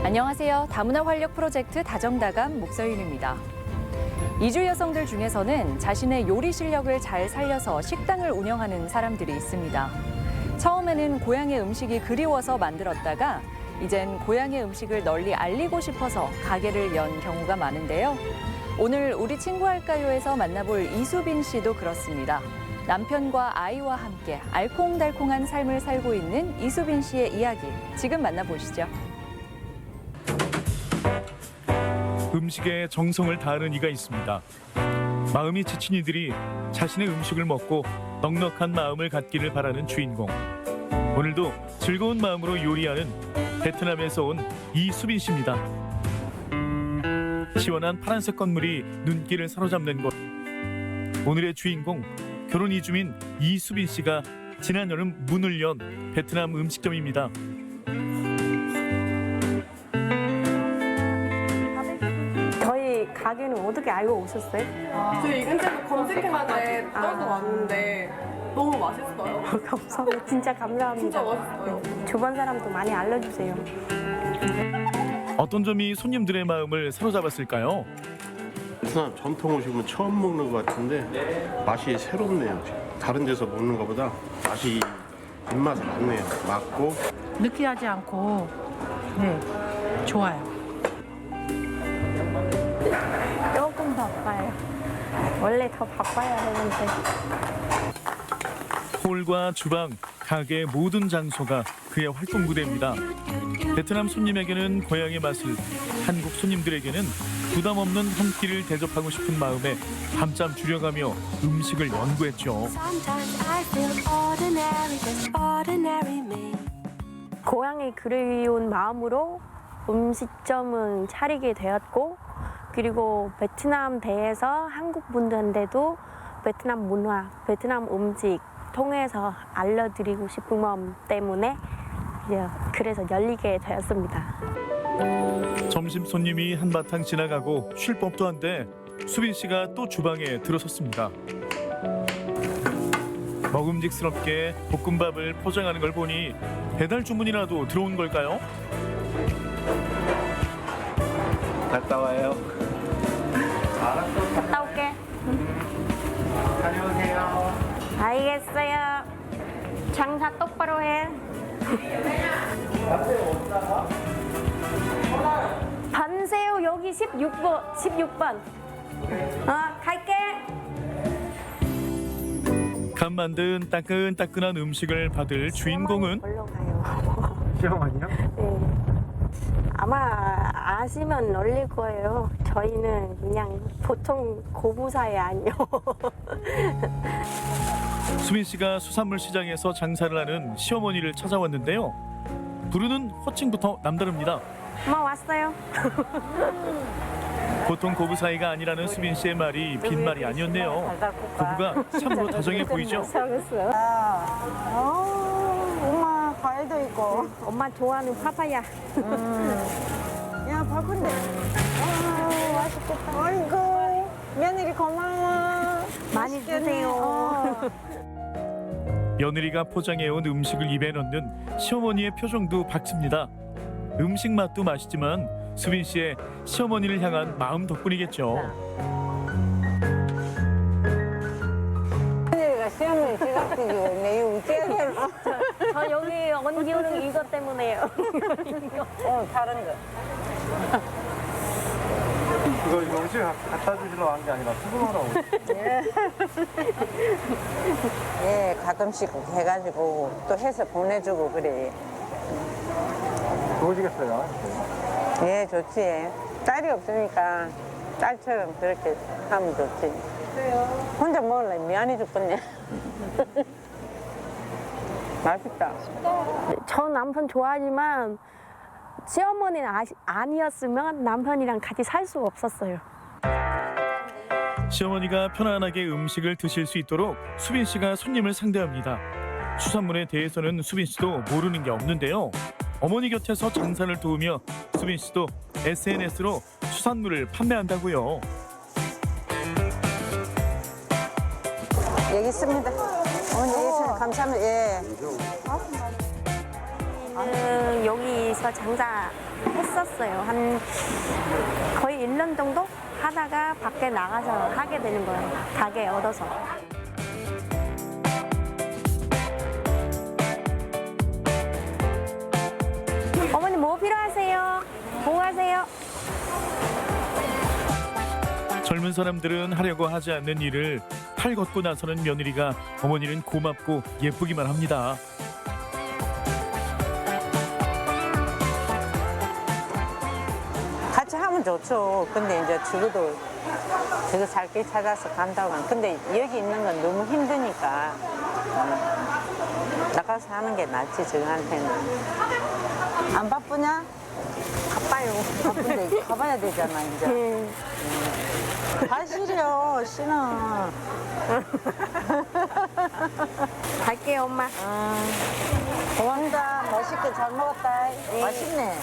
안녕하세요. 다문화 활력 프로젝트 다정다감 목서윤입니다. 이주 여성들 중에서는 자신의 요리 실력을 잘 살려서 식당을 운영하는 사람들이 있습니다. 처음에는 고향의 음식이 그리워서 만들었다가 이젠 고향의 음식을 널리 알리고 싶어서 가게를 연 경우가 많은데요. 오늘 우리 친구 할까요에서 만나볼 이수빈 씨도 그렇습니다. 남편과 아이와 함께 알콩달콩한 삶을 살고 있는 이수빈 씨의 이야기, 지금 만나보시죠. 음식에 정성을 다하는 이가 있습니다. 마음이 지친 이들이 자신의 음식을 먹고 넉넉한 마음을 갖기를 바라는 주인공. 오늘도 즐거운 마음으로 요리하는 베트남에서 온 이수빈 씨입니다. 시원한 파란색 건물이 눈길을 사로잡는 곳. 오늘의 주인공, 결혼 이주민 이수빈 씨가 지난 여름 문을 연 베트남 음식점입니다. 저희 가게는 어떻게 알고 오셨어요? 저희 인터넷 검색했는데 떠서 왔는데 너무 맛있어요. 감사합니다. 진짜 감사합니다. 진짜 맛있어요. 주변 사람도 많이 알려주세요. 어떤 점이 손님들의 마음을 사로잡았을까요? 베트남 전통 음식은 처음 먹는 것 같은데 맛이 새롭네요. 다른 데서 먹는 것보다 맛이 입맛에 맞네요. 맞고 느끼하지 않고 네 좋아요. 조금 바빠요. 원래 더 바빠야 되는데. 홀과 주방, 가게의 모든 장소가 그의 활동 무대입니다. 베트남 손님에게는 고향의 맛을, 한국 손님들에게는 부담 없는 한 끼를 대접하고 싶은 마음에 밤잠 줄여가며 음식을 연구했죠. 고향이 그리운 마음으로 음식점은 차리게 되었고, 그리고 베트남 대해서 한국 분들한테도 베트남 문화, 베트남 음식 통해서 알려드리고 싶은 마음 때문에 그래서 열리게 되었습니다. 점심 손님이 한바탕 지나가고 쉴 법도 한데 수빈 씨가 또 주방에 들어섰습니다. 먹음직스럽게 볶음밥을 포장하는 걸 보니 배달 주문이라도 들어온 걸까요? 갔다 와요. 갔다 올게. 다녀오세요. 알겠어요. 장사 똑바로 해. 반새우 여기 16번. 갈게. 간 만든 따끈따끈한 음식을 받을 주인공은 걸러 가요. 시어머니요? 네. 아마 아시면 놀릴 거예요. 저희는 그냥 보통 고부사이 아니요. 수빈 씨가 수산물 시장에서 장사를 하는 시어머니를 찾아왔는데요. 부르는 호칭부터 남다릅니다. 엄마 왔어요. 보통 고부 사이가 아니라는 수빈 씨의 말이 빈말이 아니었네요. 고부가 참으로 다정해 보이죠? 엄마 과일도 있고. 엄마 좋아하는 파파야. 야 바쁜데. 맛있겠다. 아이고 며느리 고마워. 많이 드세요. 며느리가 포장해온 음식을 입에 넣는 시어머니의 표정도 밝습니다. 음식 맛도 맛있지만 수빈 씨의 시어머니를 향한 마음 덕분이겠죠. 며느리가 시험을 지각시키고 내 웃겨야 되나? 저 여기 온 이유는 이것 때문에요. 다른 거. 이거 음식 갖다 주시러 간 게 아니라 수금하러 오고. 예, 가끔씩 해가지고 또 해서 보내주고 그래. 좋으시겠어요? 예, 좋지. 딸이 없으니까 딸처럼 그렇게 하면 좋지. 혼자 먹을래 미안해 죽겠네. 맛있다. 저 남편 좋아하지만 시어머니는 아니었으면 남편이랑 같이 살 수가 없었어요. 시어머니가 편안하게 음식을 드실 수 있도록 수빈 씨가 손님을 상대합니다. 수산물에 대해서는 수빈 씨도 모르는 게 없는데요. 어머니 곁에서 장사를 도우며 수빈 씨도 SNS로 수산물을 판매한다고요. 여기 있습니다. 어머니 여기 있습니다. 감사합니다. 예. 여기서 장사 했었어요. 한 거의 1년 정도 하다가 밖에 나가서 하게 되는 거예요. 가게 얻어서. 어머니 뭐 필요하세요? 뭐 하세요? 젊은 사람들은 하려고 하지 않는 일을 팔 걷고 나서는 며느리가 어머니는 고맙고 예쁘기만 합니다. 같이 하면 좋죠. 근데 이제 죽어도 저거 살 길 찾아서 간다고 하면. 근데 여기 있는 건 너무 힘드니까 나가서 하는 게 낫지, 저한테는. 안 바쁘냐? 바빠요. 바쁜데 가봐야 되잖아, 이제. 가시려, 신어. 갈게요, 엄마. 고맙다. 맛있게 잘 먹었다. 맛있네.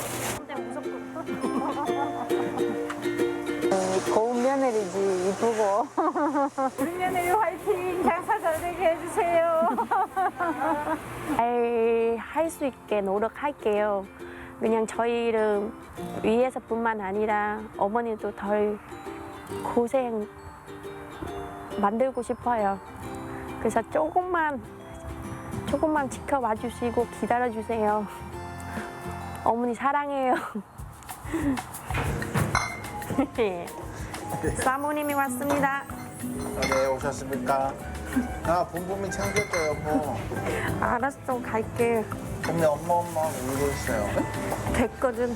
고운 며느리지, 이쁘고. 우리 며느리 화이팅! 장사 잘 되게 해주세요. 할 수 있게 노력할게요. 그냥 저희를 위해서뿐만 아니라 어머니도 덜 고생 만들고 싶어요. 그래서 조금만 지켜봐 주시고 기다려 주세요. 어머니 사랑해요. 사모님이 왔습니다. 네, 오셨습니까? 봄봄이 챙겨줘, 여보. 알았어, 갈게. 봄이 엄마 울고 있어요. 됐거든.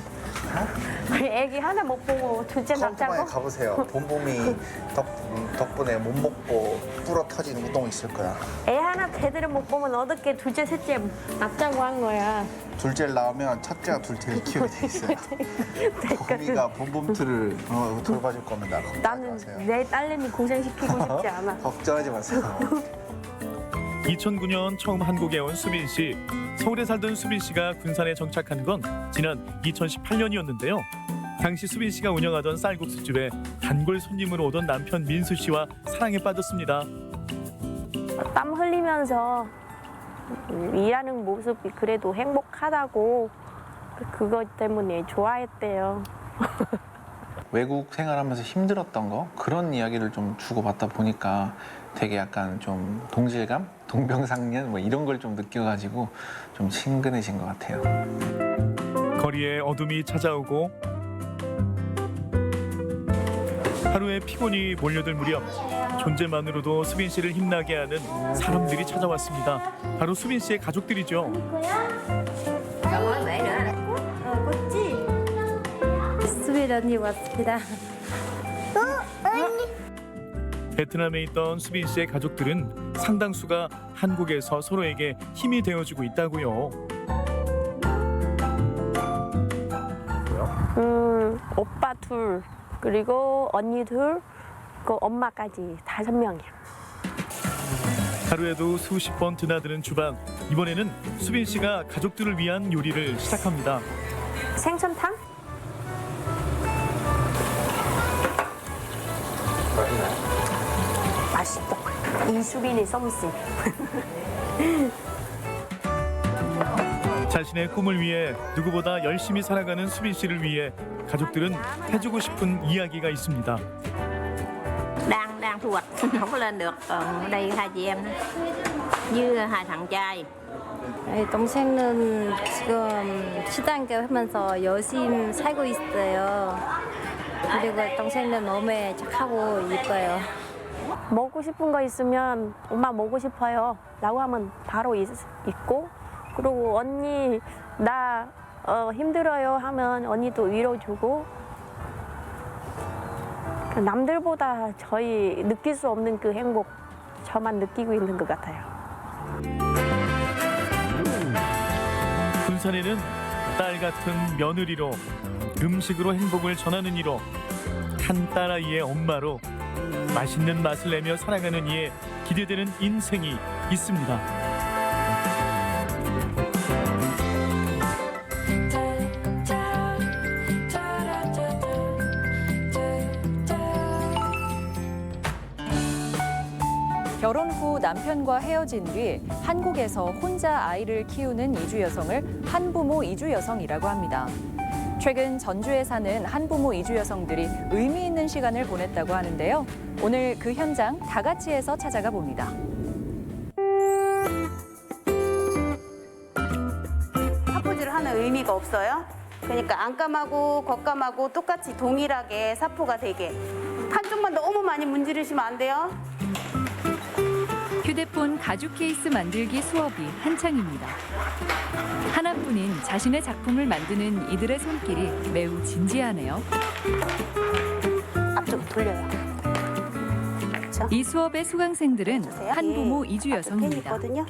우리 애기 하나 못 보고 둘째 컴퓨터에 낳자고? 가보세요. 봄봄이 덕분에 못 먹고 불어 터지는 우동 있을 거야. 애 하나 제대로 못 보면 어떻게 둘째, 셋째 낳자고 한 거야. 둘째를 낳으면 첫째가 둘째를 키우게 돼 있어요. 봄이가 봄봄틀을 돌봐줄 겁니다. 걱정하지 나는 마세요. 내 딸내미 고생시키고 싶지 않아. 걱정하지 마세요. 2009년 처음 한국에 온 수빈 씨. 서울에 살던 수빈 씨가 군산에 정착한 건 지난 2018년이었는데요. 당시 수빈 씨가 운영하던 쌀국수집에 단골 손님으로 오던 남편 민수 씨와 사랑에 빠졌습니다. 땀 흘리면서 일하는 모습이 그래도 행복하다고 그것 때문에 좋아했대요. 외국 생활하면서 힘들었던 거 그런 이야기를 좀 주고받다 보니까 되게 약간 좀 동질감, 동병상련 뭐 이런 걸 좀 느껴가지고 좀 친근해진 것 같아요. 거리에 어둠이 찾아오고 하루의 피곤이 몰려들 무렵 존재만으로도 수빈 씨를 힘나게 하는 사람들이 찾아왔습니다. 바로 수빈 씨의 가족들이죠. 수빈 언니 왔습니다. 베트남에 있던 수빈 씨의 가족들은 상당수가 한국에서 서로에게 힘이 되어주고 있다고요. 오빠 둘, 그리고 언니 둘, 그 엄마까지 5명이요. 하루에도 수십 번 드나드는 주방. 이번에는 수빈 씨가 가족들을 위한 요리를 시작합니다. 생선탕? 맛있다. 이수빈의 솜씨. 자신의 꿈을 위해 누구보다 열심히 살아가는 수빈 씨를 위해 가족들은 해주고 싶은 이야기가 있습니다. đang thu hoạch không có lên được, còn đây hai chị em với hai thằng trai. 동생은 지금 시단계 하면서 열심히 살고 있어요. 그리고 동생은 너무 착하고 이뻐요. 먹고 싶은 거 있으면 엄마 먹고 싶어요 라고 하면 바로 있고, 그리고 언니 나 힘들어요 하면 언니도 위로주고, 남들보다 저희 느낄 수 없는 그 행복 저만 느끼고 있는 것 같아요. 군산에는 딸 같은 며느리로, 음식으로 행복을 전하는 이로, 한 딸아이의 엄마로 맛있는 맛을 내며 살아가는 이에 기대되는 인생이 있습니다. 결혼 후 남편과 헤어진 뒤 한국에서 혼자 아이를 키우는 이주 여성을 한부모 이주 여성이라고 합니다. 최근 전주에 사는 한부모 이주 여성들이 의미 있는 시간을 보냈다고 하는데요. 오늘 그 현장 다 같이 해서 찾아가 봅니다. 사포질을 하는 의미가 없어요. 그러니까 안감하고 겉감하고 똑같이 동일하게 사포가 되게. 한쪽만 너무 많이 문지르시면 안 돼요. 휴대폰 가죽 케이스 만들기 수업이 한창입니다. 하나뿐인 자신의 작품을 만드는 이들의 손길이 매우 진지하네요. 앞쪽으로 돌려요. 그렇죠? 이 수업의 수강생들은 한부모 이주 여성입니다. 있거든요.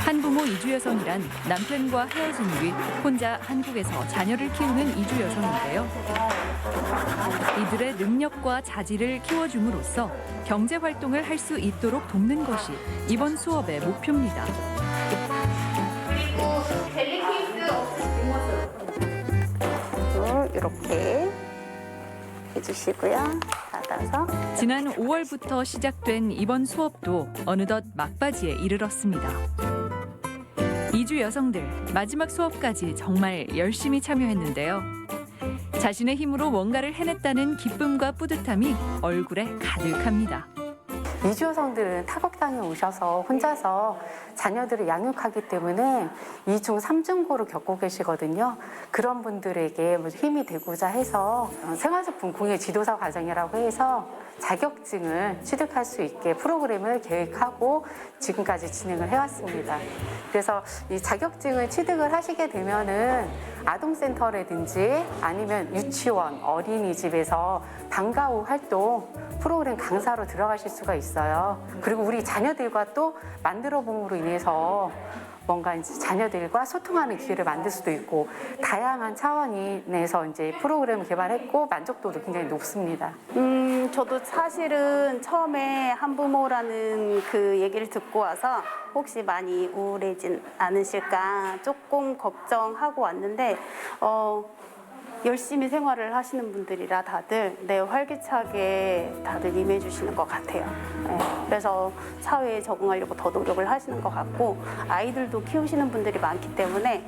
한부모 이주 여성이란 남편과 헤어진 뒤 혼자 한국에서 자녀를 키우는 이주 여성인데요. 이들의 능력과 자질을 키워줌으로써 경제 활동을 할 수 있도록 돕는 것이 이번 수업의 목표입니다. 그리고 젤리 케이스 없으신 이렇게 해주시고요. 닫아서. 지난 5월부터 시작된 이번 수업도 어느덧 막바지에 이르렀습니다. 이주 여성들 마지막 수업까지 정말 열심히 참여했는데요. 자신의 힘으로 뭔가를 해냈다는 기쁨과 뿌듯함이 얼굴에 가득합니다. 이주 여성들은 타국 땅에 오셔서 혼자서 자녀들을 양육하기 때문에 2중, 3중고를 겪고 계시거든요. 그런 분들에게 힘이 되고자 해서 생활소품 공예 지도사 과정이라고 해서 자격증을 취득할 수 있게 프로그램을 계획하고 지금까지 진행을 해왔습니다. 그래서 이 자격증을 취득을 하시게 되면은 아동센터라든지 아니면 유치원, 어린이집에서 방과 후 활동 프로그램 강사로 들어가실 수가 있어요. 그리고 우리 자녀들과 또 만들어 봄으로 인해서 뭔가 이제 자녀들과 소통하는 기회를 만들 수도 있고 다양한 차원이 내서 이제 프로그램을 개발했고 만족도도 굉장히 높습니다. 저도 사실은 처음에 한부모라는 그 얘기를 듣고 와서 혹시 많이 우울해진 않으실까 조금 걱정하고 왔는데 열심히 생활을 하시는 분들이라 다들 활기차게 다들 임해 주시는 것 같아요. 네, 그래서 사회에 적응하려고 더 노력을 하시는 것 같고 아이들도 키우시는 분들이 많기 때문에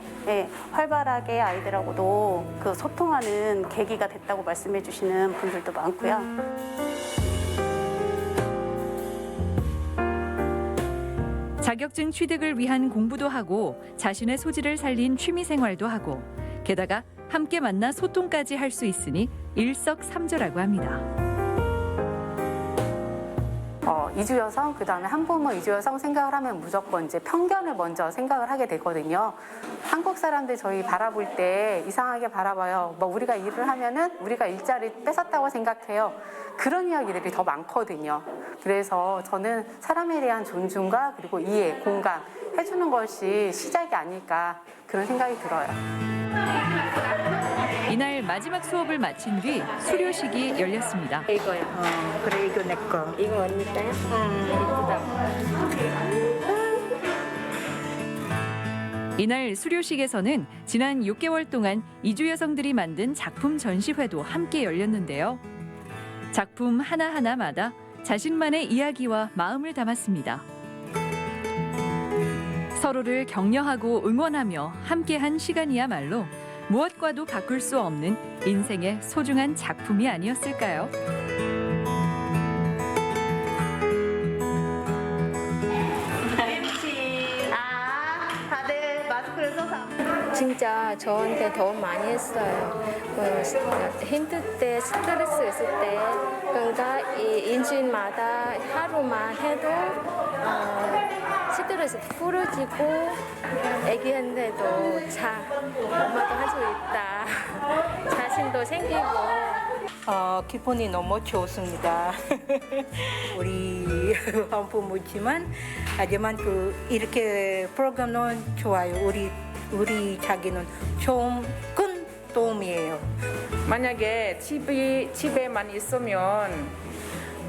활발하게 아이들하고도 그 소통하는 계기가 됐다고 말씀해 주시는 분들도 많고요. 자격증 취득을 위한 공부도 하고 자신의 소질을 살린 취미 생활도 하고 게다가 함께 만나 소통까지 할 수 있으니 일석삼조라고 합니다. 이주 여성, 그다음에 한부모 이주 여성 생각을 하면 무조건 이제 편견을 먼저 생각을 하게 되거든요. 한국 사람들 저희 바라볼 때 이상하게 바라봐요. 뭐 우리가 일을 하면은 우리가 일자리 뺏었다고 생각해요. 그런 이야기들이 더 많거든요. 그래서 저는 사람에 대한 존중과 그리고 이해, 공감 해주는 것이 시작이 아닐까 그런 생각이 들어요. 이날 마지막 수업을 마친 뒤 수료식이 열렸습니다. 이거요. 그래 이거 내 거. 이거 언니 거야? 예쁘다. 이날 수료식에서는 지난 6개월 동안 이주 여성들이 만든 작품 전시회도 함께 열렸는데요. 작품 하나하나마다 자신만의 이야기와 마음을 담았습니다. 서로를 격려하고 응원하며 함께한 시간이야말로 무엇과도 바꿀 수 없는 인생의 소중한 작품이 아니었을까요? 다들 마스크를 써서. 진짜 저한테 도움 많이 했어요. 힘들 때, 스트레스 있을 때, 그러니까 이 일주일마다 하루만 해도 스트레스 풀어지고 애기한테도 엄마도 할 수 있다. 자신도 생기고. 기분이 너무 좋습니다. 우리 한부모지만 하지만 이렇게 프로그램은 좋아요. 우리 자기는 좀 큰 도움이에요. 만약에 집에만 있으면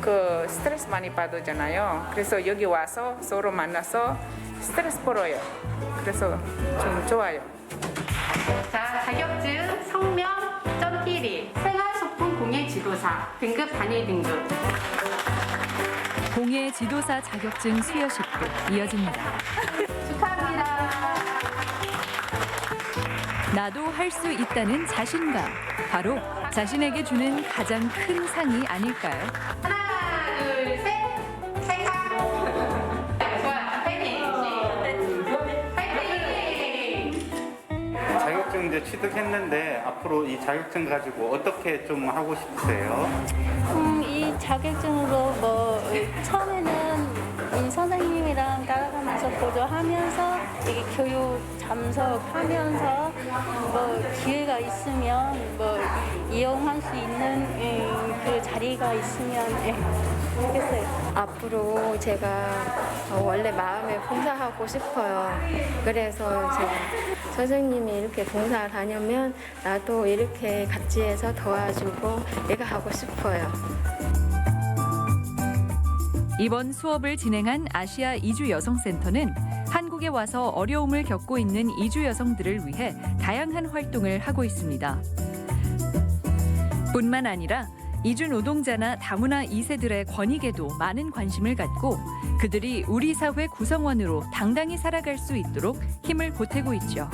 그 스트레스 많이 받잖아요. 그래서 여기 와서 서로 만나서 스트레스 풀어요. 그래서 좀 좋아요. 자, 자격증, 성명, 점끼리, 생활소품 공예 지도사, 등급 단위 등급. 공예 지도사 자격증 수여식도 이어집니다. 축하합니다. 나도 할 수 있다는 자신감. 바로 자신에게 주는 가장 큰 상이 아닐까요? 하나, 둘, 셋. 찰칵. 좋아요. 파이팅. 파이팅. 자격증 이제 취득했는데 앞으로 이 자격증 가지고 어떻게 좀 하고 싶으세요? 이 자격증으로 뭐 처음에는 이 선생님이랑 따라가면서 보조하면서 이게 교육 참석하면서 뭐 기회가 있으면 뭐 이용할 수 있는 그 자리가 있으면 좋겠어요. 앞으로 제가 원래 마음에 봉사하고 싶어요. 그래서 제가 선생님이 이렇게 봉사 다니면 나도 이렇게 같이 해서 도와주고 내가 하고 싶어요. 이번 수업을 진행한 아시아 이주 여성센터는 한국에 와서 어려움을 겪고 있는 이주 여성들을 위해 다양한 활동을 하고 있습니다. 뿐만 아니라 이주 노동자나 다문화 2세들의 권익에도 많은 관심을 갖고 그들이 우리 사회 구성원으로 당당히 살아갈 수 있도록 힘을 보태고 있죠.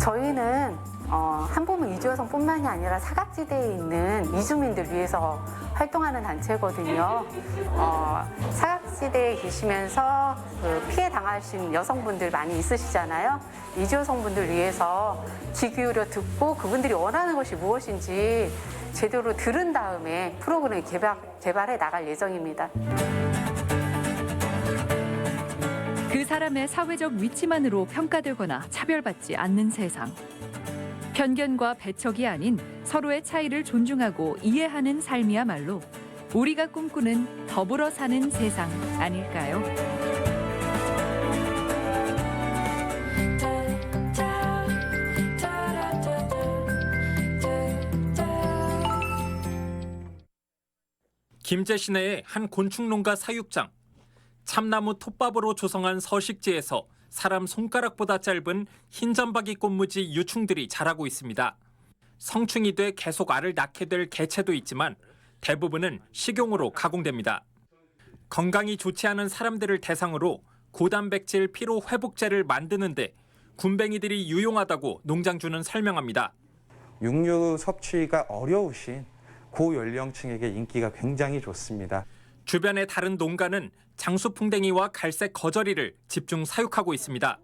저희는 한부모 이주 여성뿐만이 아니라 사각지대에 있는 이주민들 위해서 활동하는 단체거든요. 사각지대에 계시면서 그 피해 당하신 여성분들 많이 있으시잖아요. 이주 여성분들 위해서 귀 기울여 듣고 그분들이 원하는 것이 무엇인지 제대로 들은 다음에 프로그램을 개발해 나갈 예정입니다. 그 사람의 사회적 위치만으로 평가되거나 차별받지 않는 세상. 편견과 배척이 아닌 서로의 차이를 존중하고 이해하는 삶이야말로 우리가 꿈꾸는 더불어 사는 세상 아닐까요? 김제 시내의 한 곤충 농가 사육장. 참나무 톱밥으로 조성한 서식지에서 사람 손가락보다 짧은 흰점박이 꽃무지 유충들이 자라고 있습니다. 성충이 돼 계속 알을 낳게 될 개체도 있지만 대부분은 식용으로 가공됩니다. 건강이 좋지 않은 사람들을 대상으로 고단백질 피로 회복제를 만드는데 굼벵이들이 유용하다고 농장주는 설명합니다. 육류 섭취가 어려우신 고연령층에게 인기가 굉장히 좋습니다. 주변의 다른 농가는 장수풍뎅이와 갈색 거저리를 집중 사육하고 있습니다.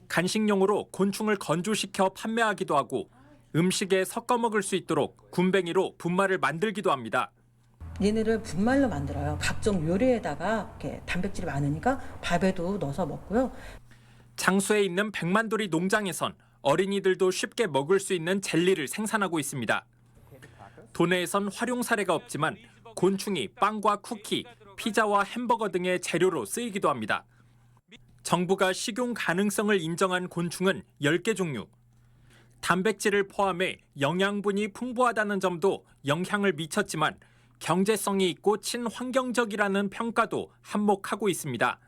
간식용으로 곤충을 건조시켜 판매하기도 하고 음식에 섞어 먹을 수 있도록 굼벵이로 분말을 만들기도 합니다. 얘네를 분말로 만들어요. 각종 요리에다가 이렇게 단백질이 많으니까 밥에도 넣어서 먹고요. 장수에 있는 백만돌이 농장에선 어린이들도 쉽게 먹을 수 있는 젤리를 생산하고 있습니다. 도내에선 활용 사례가 없지만 곤충이 빵과 쿠키, 피자와 햄버거 등의 재료로 쓰이기도 합니다. 정부가 식용 가능성을 인정한 곤충은 10개 종류. 단백질을 포함해 영양분이 풍부하다는 점도 영향을 미쳤지만 경제성이 있고 친환경적이라는 평가도 한몫하고 있습니다.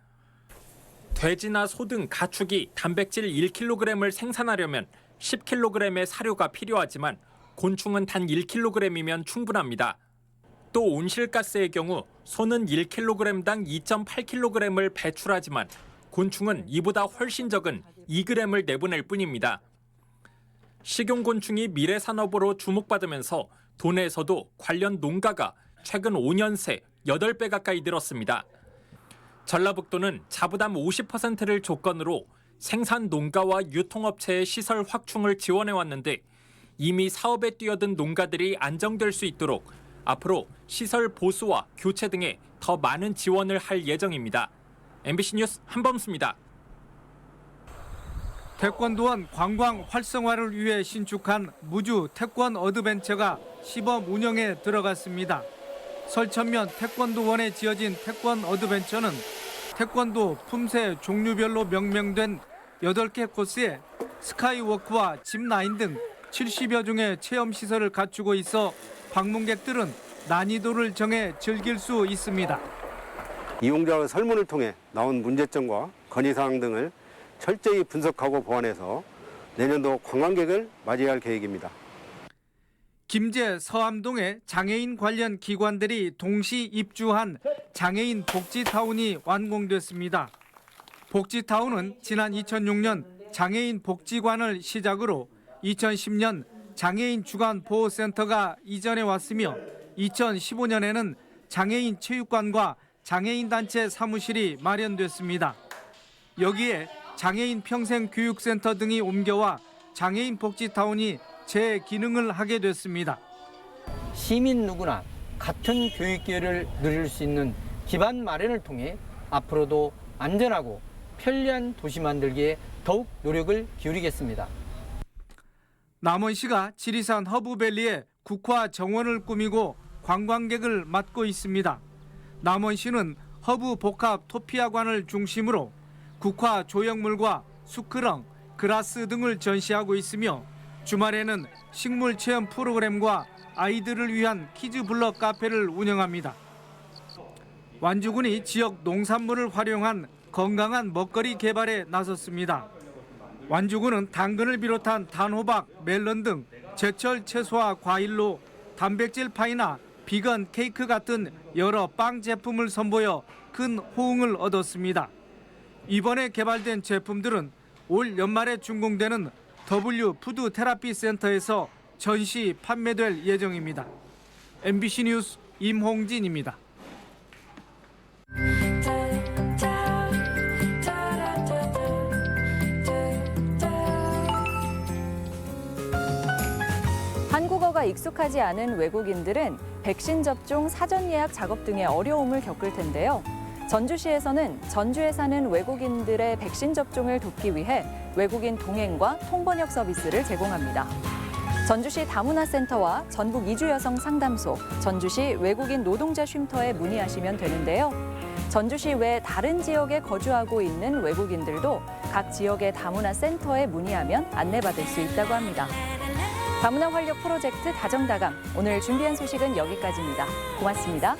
돼지나 소 등 가축이 단백질 1kg을 생산하려면 10kg의 사료가 필요하지만 곤충은 단 1kg이면 충분합니다. 또 온실가스의 경우 소는 1kg당 2.8kg을 배출하지만 곤충은 이보다 훨씬 적은 2g을 내보낼 뿐입니다. 식용곤충이 미래산업으로 주목받으면서 도내에서도 관련 농가가 최근 5년 새 8배 가까이 늘었습니다. 전라북도는 자부담 50%를 조건으로 생산 농가와 유통업체의 시설 확충을 지원해왔는데 이미 사업에 뛰어든 농가들이 안정될 수 있도록 앞으로 시설 보수와 교체 등에 더 많은 지원을 할 예정입니다. MBC 뉴스 한범수입니다. 태권도원 관광 활성화를 위해 신축한 무주 태권 어드벤처가 시범 운영에 들어갔습니다. 설천면 태권도원에 지어진 태권 어드벤처는 태권도 품새 종류별로 명명된 8개 코스에 스카이워크와 짚라인 등 70여 종의 체험시설을 갖추고 있어 방문객들은 난이도를 정해 즐길 수 있습니다. 이용자의 설문을 통해 나온 문제점과 건의사항 등을 철저히 분석하고 보완해서 내년도 관광객을 맞이할 계획입니다. 김제 서암동에 장애인 관련 기관들이 동시 입주한 장애인 복지타운이 완공됐습니다. 복지타운은 지난 2006년 장애인 복지관을 시작으로 2010년 장애인 주간 보호센터가 이전해 왔으며 2015년에는 장애인 체육관과 장애인 단체 사무실이 마련됐습니다. 여기에 장애인 평생교육센터 등이 옮겨와 장애인 복지타운이 재기능을 하게 됐습니다. 시민 누구나 같은 교육 기회를 누릴 수 있는 기반 마련을 통해 앞으로도 안전하고 편리한 도시 만들기에 더욱 노력을 기울이겠습니다. 남원시가 지리산 허브밸리에 국화 정원을 꾸미고 관광객을 맡고 있습니다. 남원시는 허브 복합 토피아관을 중심으로 국화 조형물과 수크렁, 그라스 등을 전시하고 있으며 주말에는 식물 체험 프로그램과 아이들을 위한 키즈 블럭 카페를 운영합니다. 완주군이 지역 농산물을 활용한 건강한 먹거리 개발에 나섰습니다. 완주군은 당근을 비롯한 단호박, 멜론 등 제철 채소와 과일로 단백질 파이나 비건 케이크 같은 여러 빵 제품을 선보여 큰 호응을 얻었습니다. 이번에 개발된 제품들은 올 연말에 준공되는 W 푸드 테라피 센터에서 전시 판매될 예정입니다. MBC 뉴스 임홍진입니다. 한국어가 익숙하지 않은 외국인들은 백신 접종 사전 예약 작업 등의 어려움을 겪을 텐데요. 전주시에서는 전주에 사는 외국인들의 백신 접종을 돕기 위해 외국인 동행과 통번역 서비스를 제공합니다. 전주시 다문화센터와 전북 이주여성 상담소, 전주시 외국인 노동자 쉼터에 문의하시면 되는데요. 전주시 외 다른 지역에 거주하고 있는 외국인들도 각 지역의 다문화센터에 문의하면 안내받을 수 있다고 합니다. 다문화 활력 프로젝트 다정다감, 오늘 준비한 소식은 여기까지입니다. 고맙습니다.